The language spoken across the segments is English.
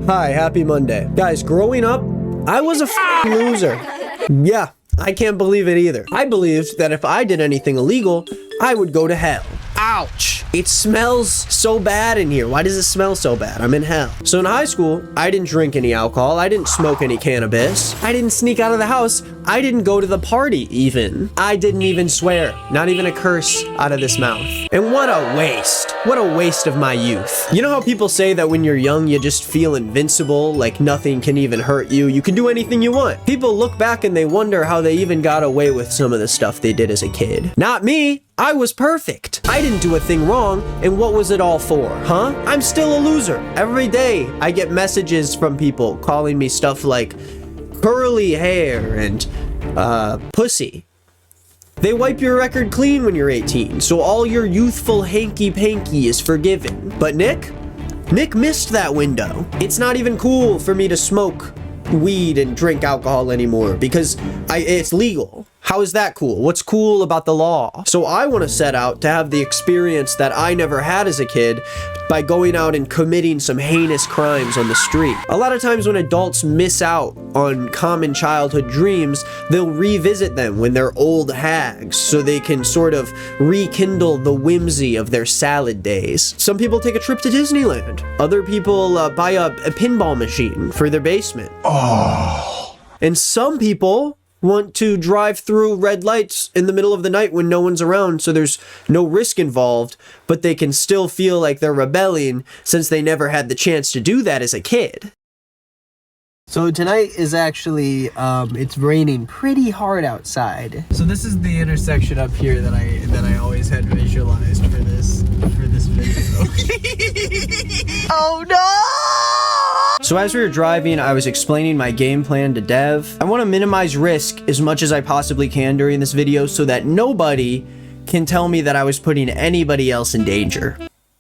Hi, happy Monday. Guys, growing up, I was a f***ing loser. Yeah, I can't believe it either. I believed that if I did anything illegal, I would go to hell. Ouch. It smells so bad in here. Why does it smell so bad? I'm in hell. So in high school, I didn't drink any alcohol. I didn't smoke any cannabis. I didn't sneak out of the house. I didn't go to the party even. I didn't even swear. Not even a curse out of this mouth. And what a waste. What a waste of my youth. You know how people say that when you're young, you just feel invincible, like nothing can even hurt you. You can do anything you want. People look back and they wonder how they even got away with some of the stuff they did as a kid. Not me. I was perfect. I didn't do a thing wrong, and what was it all for, huh? I'm still a loser. Every day, I get messages from people calling me stuff like curly hair and pussy. They wipe your record clean when you're 18, so all your youthful hanky-panky is forgiven. But Nick missed that window. It's not even cool for me to smoke weed and drink alcohol anymore because it's legal. How is that cool? What's cool about the law? So I want to set out to have the experience that I never had as a kid by going out and committing some heinous crimes on the street. A lot of times when adults miss out on common childhood dreams, they'll revisit them when they're old hags so they can sort of rekindle the whimsy of their salad days. Some people take a trip to Disneyland. Other people buy a pinball machine for their basement. Oh. And some people want to drive through red lights in the middle of the night when no one's around, so there's no risk involved, but they can still feel like they're rebelling since they never had the chance to do that as a kid. So tonight is actually, it's raining pretty hard outside. So this is the intersection up here that I always had visualized for this video. Oh no! So as we were driving, I was explaining my game plan to Dev. I want to minimize risk as much as I possibly can during this video so that nobody can tell me that I was putting anybody else in danger.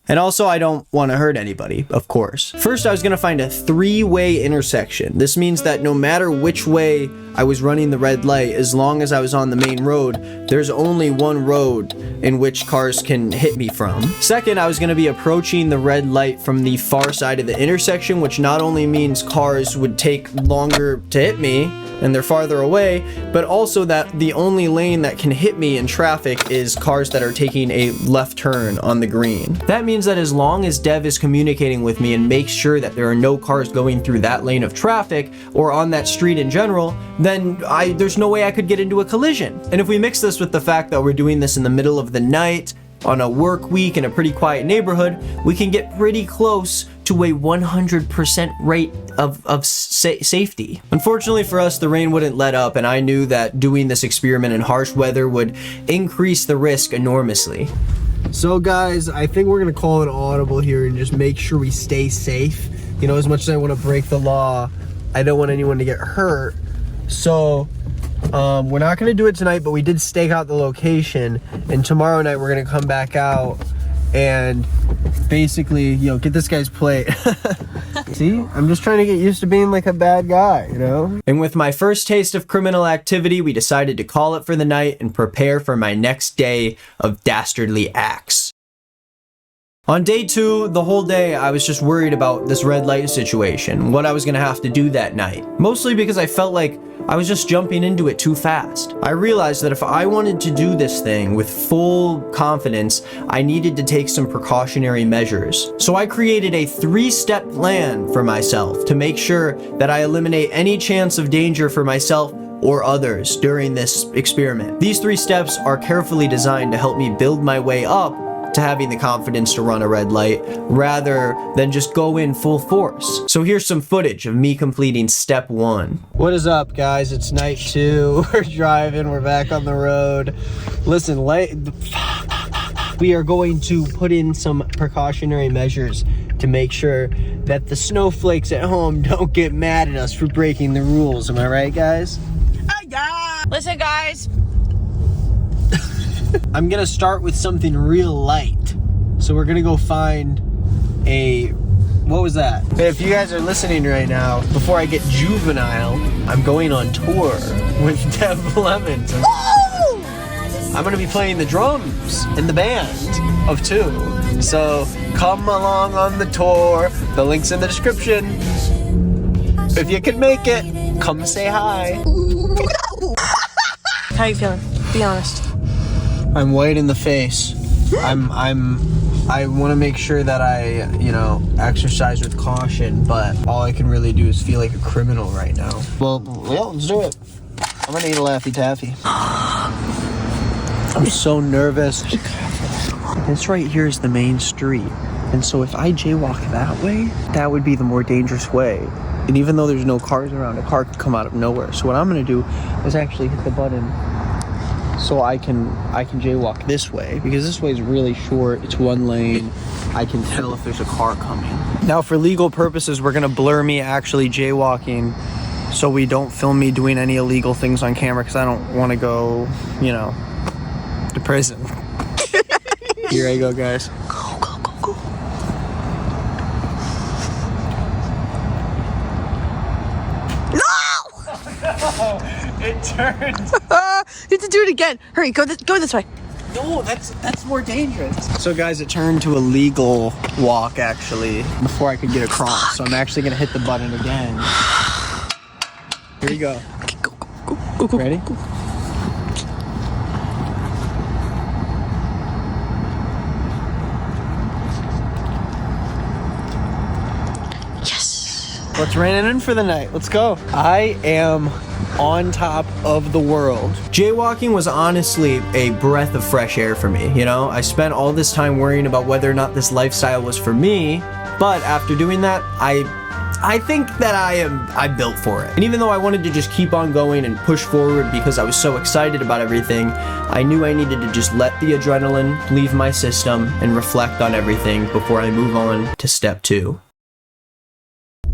And also, I don't want to hurt anybody, of course. First, I was going to find a three-way intersection. This means that no matter which way I was running the red light, as long as I was on the main road, there's only one road in which cars can hit me from. Second, I was going to be approaching the red light from the far side of the intersection, which not only means cars would take longer to hit me, and they're farther away, but also that the only lane that can hit me in traffic is cars that are taking a left turn on the green. That means that as long as Dev is communicating with me and makes sure that there are no cars going through that lane of traffic or on that street in general, then there's no way I could get into a collision. And if we mix this with the fact that we're doing this in the middle of the night, on a work week in a pretty quiet neighborhood, we can get pretty close to a 100% rate of safety. Unfortunately for us, the rain wouldn't let up, and I knew that doing this experiment in harsh weather would increase the risk enormously. So guys, I think we're gonna call an audible here and just make sure we stay safe. You know, as much as I want to break the law, I don't want anyone to get hurt. So we're not going to do it tonight, but we did stake out the location, and tomorrow night we're going to come back out and basically, you know, get this guy's plate. See, I'm just trying to get used to being like a bad guy, you know? And with my first taste of criminal activity, we decided to call it for the night and prepare for my next day of dastardly acts. On day 2, the whole day, I was just worried about this red light situation, what I was gonna have to do that night. Mostly because I felt like I was just jumping into it too fast. I realized that if I wanted to do this thing with full confidence, I needed to take some precautionary measures. So I created a 3-step plan for myself to make sure that I eliminate any chance of danger for myself or others during this experiment. These 3 steps are carefully designed to help me build my way up to having the confidence to run a red light rather than just go in full force. So here's some footage of me completing step 1. What is up, guys? It's night 2. We're driving. We're back on the road. Listen, we are going to put in some precautionary measures to make sure that the snowflakes at home don't get mad at us for breaking the rules. Am I right, guys? Yeah. Listen, guys. I'm gonna start with something real light. So we're gonna go find what was that? Hey, if you guys are listening right now, before I get juvenile, I'm going on tour with Dev Lemons. I'm gonna be playing the drums in the band of 2. So come along on the tour. The link's in the description. If you can make it, come say hi. How you feeling? Be honest. I'm white in the face. I want to make sure that I, exercise with caution, but all I can really do is feel like a criminal right now. Well, yeah, let's do it. I'm gonna eat a Laffy Taffy. I'm so nervous. This right here is the main street. And so if I jaywalk that way, that would be the more dangerous way. And even though there's no cars around, a car could come out of nowhere. So what I'm gonna do is actually hit the button so I can jaywalk this way, because this way is really short. It's one lane. I can tell if there's a car coming. Now for legal purposes, we're gonna blur me actually jaywalking so we don't film me doing any illegal things on camera, because I don't want to go, to prison. Here I go, guys. Go, go, go, go. No! It turned. You have to do it again. Hurry, go this way. No, that's more dangerous. So guys, it turned to a legal walk actually before I could get across. So I'm actually gonna hit the button again. Here you go. Okay, go. Ready? Go. What's raining in for the night? Let's go. I am on top of the world. Jaywalking was honestly a breath of fresh air for me, I spent all this time worrying about whether or not this lifestyle was for me, but after doing that, I think that I built for it. And even though I wanted to just keep on going and push forward because I was so excited about everything, I knew I needed to just let the adrenaline leave my system and reflect on everything before I move on to step 2.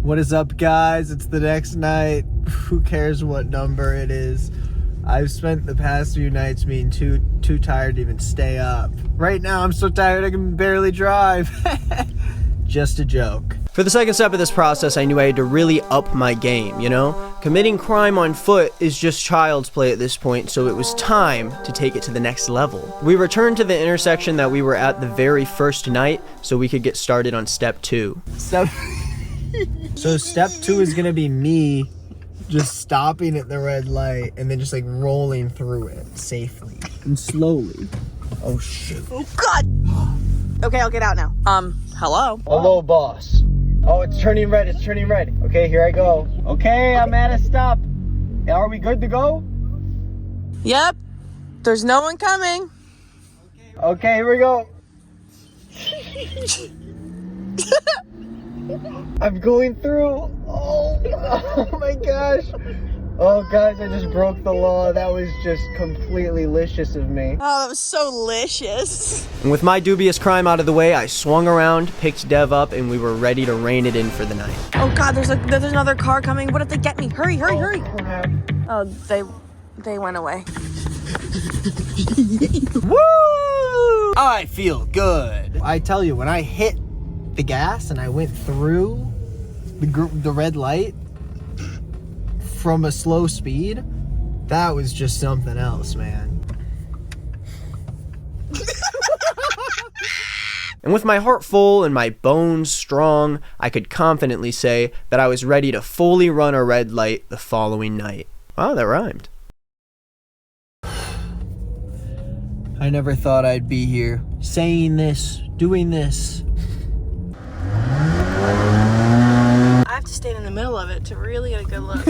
What is up, guys? It's the next night. Who cares what number it is? I've spent the past few nights being too tired to even stay up. Right now, I'm so tired I can barely drive. Just a joke. For the second step of this process, I knew I had to really up my game, Committing crime on foot is just child's play at this point, so it was time to take it to the next level. We returned to the intersection that we were at the very first night so we could get started on step 2. So step 2 is gonna be me just stopping at the red light and then just like rolling through it safely and slowly. Oh shoot. Oh God. Okay, I'll get out now. Hello? Hello, boss. Oh, it's turning red. Okay, here I go. Okay, I'm at a stop. Are we good to go? Yep. There's no one coming. Okay, here we go. I'm going through. Oh my gosh. Oh, guys, I just broke the law. That was just completely licious of me. Oh, that was so licious. And with my dubious crime out of the way, I swung around, picked Dev up, and we were ready to rein it in for the night. Oh God, there's another car coming. What if they get me? Hurry. Crap. Oh, they went away. Woo! I feel good. I tell you, when I hit the gas and I went through the red light from a slow speed, that was just something else, man. And with my heart full and my bones strong, I could confidently say that I was ready to fully run a red light the following night. Wow, that rhymed. I never thought I'd be here, saying this, doing this. I have to stand in the middle of it to really get a good look.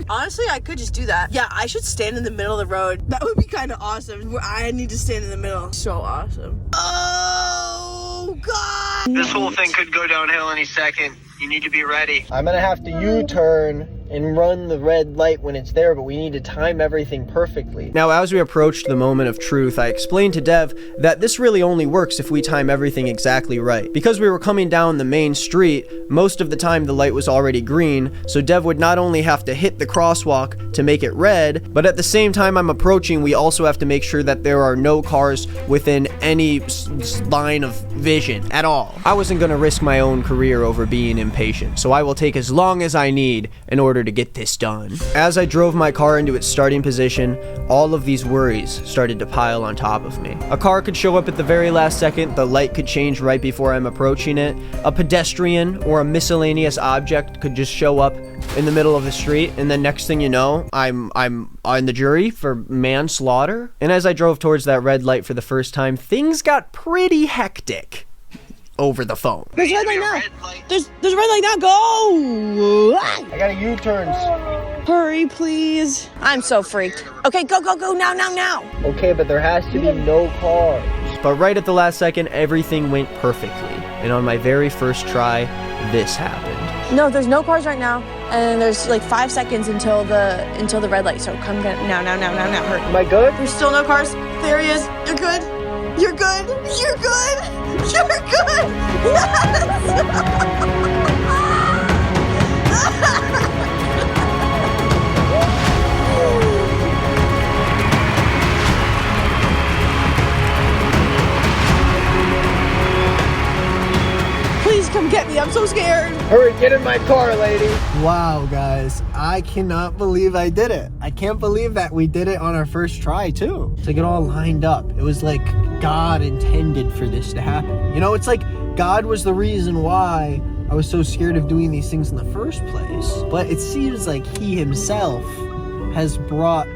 Honestly, I could just do that. Yeah, I should stand in the middle of the road. That would be kind of awesome. I need to stand in the middle. So awesome. Oh, God. This whole thing could go downhill any second. You need to be ready. I'm gonna have to U-turn and run the red light when it's there, but we need to time everything perfectly. Now, as we approached the moment of truth, I explained to Dev that this really only works if we time everything exactly right. Because we were coming down the main street, most of the time the light was already green, so Dev would not only have to hit the crosswalk to make it red, but at the same time I'm approaching, we also have to make sure that there are no cars within any line of vision at all. I wasn't gonna risk my own career over being impatient, so I will take as long as I need in order to get this done. As I drove my car into its starting position, all of these worries started to pile on top of me. A car could show up at the very last second, the light could change right before I'm approaching it, a pedestrian or a miscellaneous object could just show up in the middle of the street, and then next thing you know, I'm on the jury for manslaughter. And as I drove towards that red light for the first time, things got pretty hectic over the phone. There's a red light now. There's a red light now. Go! I got a U-turns. Hurry, please. I'm so freaked. Okay, go now. Okay, but there has to be no cars. But right at the last second, everything went perfectly. And on my very first try, this happened. No, there's no cars right now, and there's like 5 seconds until the red light. So come now. Hurry. Am I good? There's still no cars. There he is. You're good. You're good. You're good. You're good. Please come get me. I'm so scared. Hurry, get in my car, lady. Wow, guys. I cannot believe I did it. I can't believe that we did it on our first try, too. It's like it all lined up. It was like God intended for this to happen. You know, it's like God was the reason why I was so scared of doing these things in the first place. But it seems like he himself has brought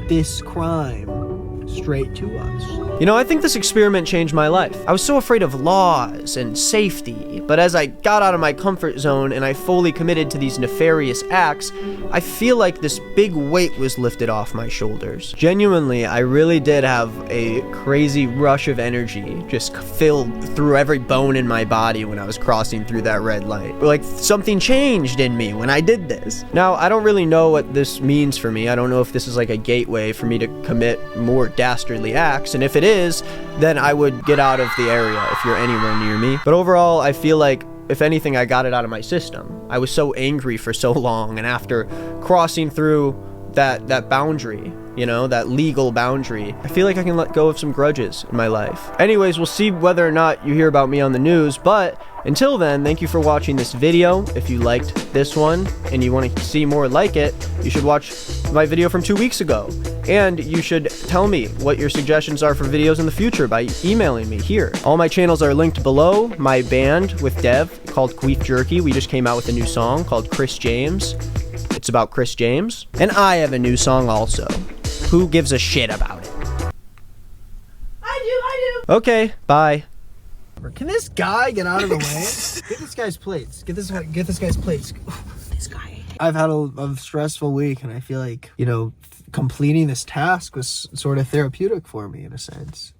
this crime straight to us. You know, I think this experiment changed my life. I was so afraid of laws and safety, but as I got out of my comfort zone and I fully committed to these nefarious acts, I feel like this big weight was lifted off my shoulders. Genuinely, I really did have a crazy rush of energy just filled through every bone in my body when I was crossing through that red light. Like something changed in me when I did this. Now, I don't really know what this means for me. I don't know if this is like a gateway for me to commit more dastardly acts, and if it is, then I would get out of the area if you're anywhere near me. But overall, I feel like if anything, I got it out of my system. I was so angry for so long, and after crossing through that boundary, you know, that legal boundary, I feel like I can let go of some grudges in my life. Anyways, we'll see whether or not you hear about me on the news, but until then, thank you for watching this video. If you liked this one and you want to see more like it, you should watch my video from 2 weeks ago. And you should tell me what your suggestions are for videos in the future by emailing me here. All my channels are linked below. My band with Dev called Queef Jerky, we just came out with a new song called Chris James. It's about Chris James. And I have a new song also. Who gives a shit about it? I do. Okay, bye. Can this guy get out of the way? Get this guy's plates. Get this guy's plates. This guy. I've had a stressful week, and I feel like, you know, completing this task was sort of therapeutic for me in a sense.